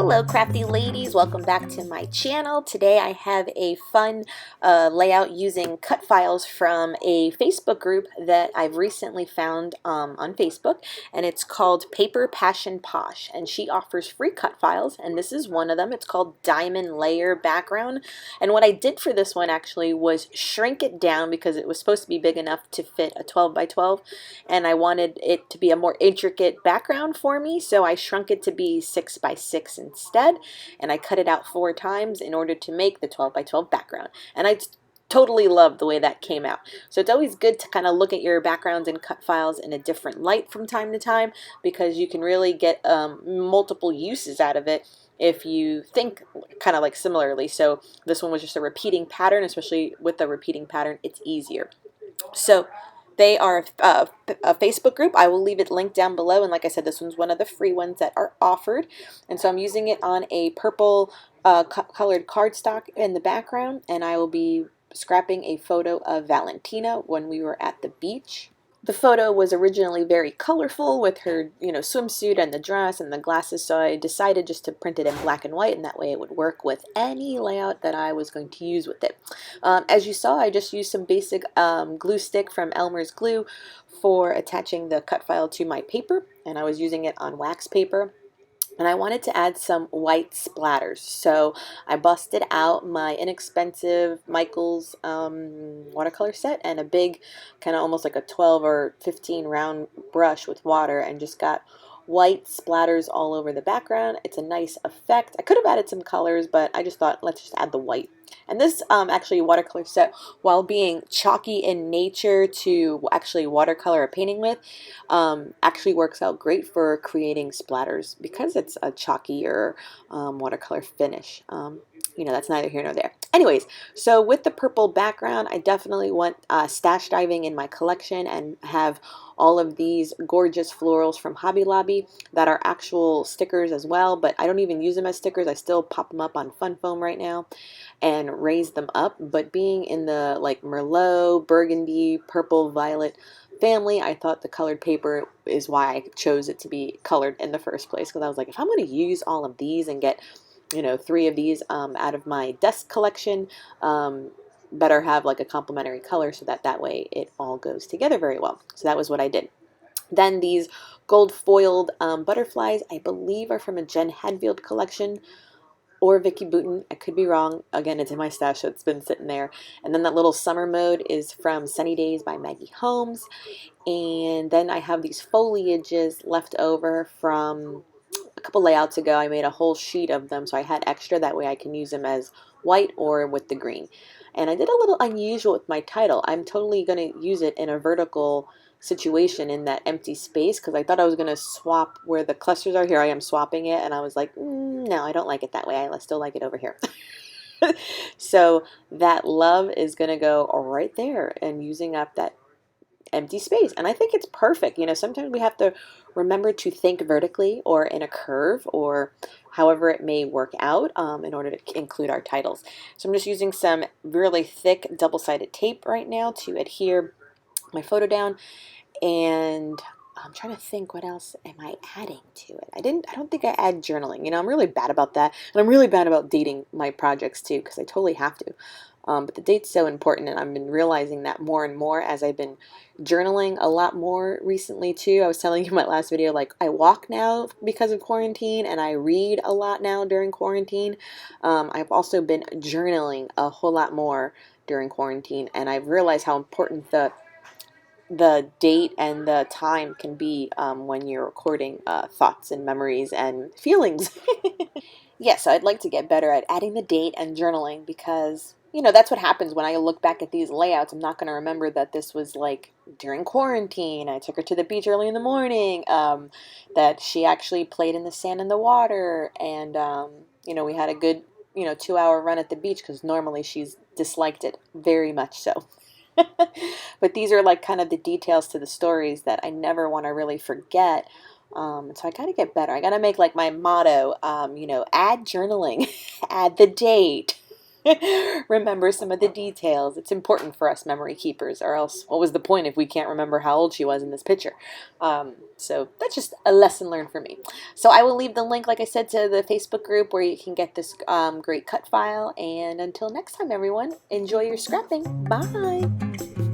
Hello crafty ladies, welcome back to my channel. Today I have a fun layout using cut files from a Facebook group that I've recently found on Facebook, and it's called PaperPassionPosh, and she offers free cut files, and this is one of them. It's called Diamond Layer Background, and what I did for this one actually was shrink it down because it was supposed to be big enough to fit a 12 by 12, and I wanted it to be a more intricate background for me, so I shrunk it to be 6 by 6 instead, and I cut it out 4 times in order to make the 12 by 12 background, and I totally love the way that came out. So it's always good to kind of look at your backgrounds and cut files in a different light from time to time, because you can really get multiple uses out of it if you think kind of like similarly. So this one was just a repeating pattern, especially with the repeating pattern, it's easier. So they are a Facebook group. I will leave it linked down below, and like I said, this one's one of the free ones that are offered, and so I'm using it on a purple colored cardstock in the background, and I will be scrapping a photo of Valentina when we were at the beach. The photo was originally very colorful with her, swimsuit and the dress and the glasses, so I decided just to print it in black and white, and that way it would work with any layout that I was going to use with it. As you saw, I just used some basic glue stick from Elmer's Glue for attaching the cut file to my paper, and I was using it on wax paper. And I wanted to add some white splatters, so I busted out my inexpensive Michaels watercolor set and a big, kind of almost like a 12 or 15 round brush with water, and just got white splatters all over the background. It's a nice effect. I could have added some colors, but I just thought, let's just add the white. And this actually watercolor set, while being chalky in nature to actually watercolor or painting with, actually works out great for creating splatters because it's a chalkier watercolor finish. That's neither here nor there. Anyways, so with the purple background, I definitely want stash diving in my collection and have all of these gorgeous florals from Hobby Lobby that are actual stickers as well, but I don't even use them as stickers. I still pop them up on Fun Foam right now and raise them up. But being in the like Merlot, Burgundy, Purple, Violet family, I thought the colored paper is why I chose it to be colored in the first place, because I was like, if I'm going to use all of these and get 3 of these out of my desk collection, better have like a complementary color so that way it all goes together very well. So that was what I did. Then these gold foiled butterflies, I believe, are from a Jen Hadfield collection or Vicky Boutin. I could be wrong. Again, it's in my stash, so it's been sitting there. And then that little summer mode is from Sunny Days by Maggie Holmes. And then I have these foliages left over from a couple layouts ago. I made a whole sheet of them, so I had extra. That way I can use them as white or with the green. And I did a little unusual with my title. I'm totally going to use it in a vertical situation in that empty space, because I thought I was going to swap where the clusters are. Here I am swapping it, and I was like, no, I don't like it that way. I still like it over here. So that love is going to go right there and using up that empty space, and I think it's perfect. Sometimes we have to remember to think vertically or in a curve or however it may work out in order to include our titles. So I'm just using some really thick double-sided tape right now to adhere my photo down, and I'm trying to think, what else am I adding to it? I don't think I add journaling. I'm really bad about that, and I'm really bad about dating my projects too, because I totally have to. But the date's so important, and I've been realizing that more and more as I've been journaling a lot more recently too. I was telling you in my last video, like, I walk now because of quarantine, and I read a lot now during quarantine. I've also been journaling a whole lot more during quarantine, and I've realized how important the date and the time can be when you're recording thoughts and memories and feelings. Yes, I'd like to get better at adding the date and journaling, because that's what happens when I look back at these layouts. I'm not going to remember that this was like during quarantine. I took her to the beach early in the morning, that she actually played in the sand and the water, and we had a good 2-hour run at the beach, because normally she's disliked it very much so. But these are like kind of the details to the stories that I never want to really forget. So I got to get better. I got to make like my motto, add journaling, add the date. remember some of the details. It's important for us memory keepers, or else what was the point if we can't remember how old she was in this picture? So that's just a lesson learned for me. So I will leave the link, like I said, to the Facebook group where you can get this great cut file. And until next time, everyone, enjoy your scrapping. Bye.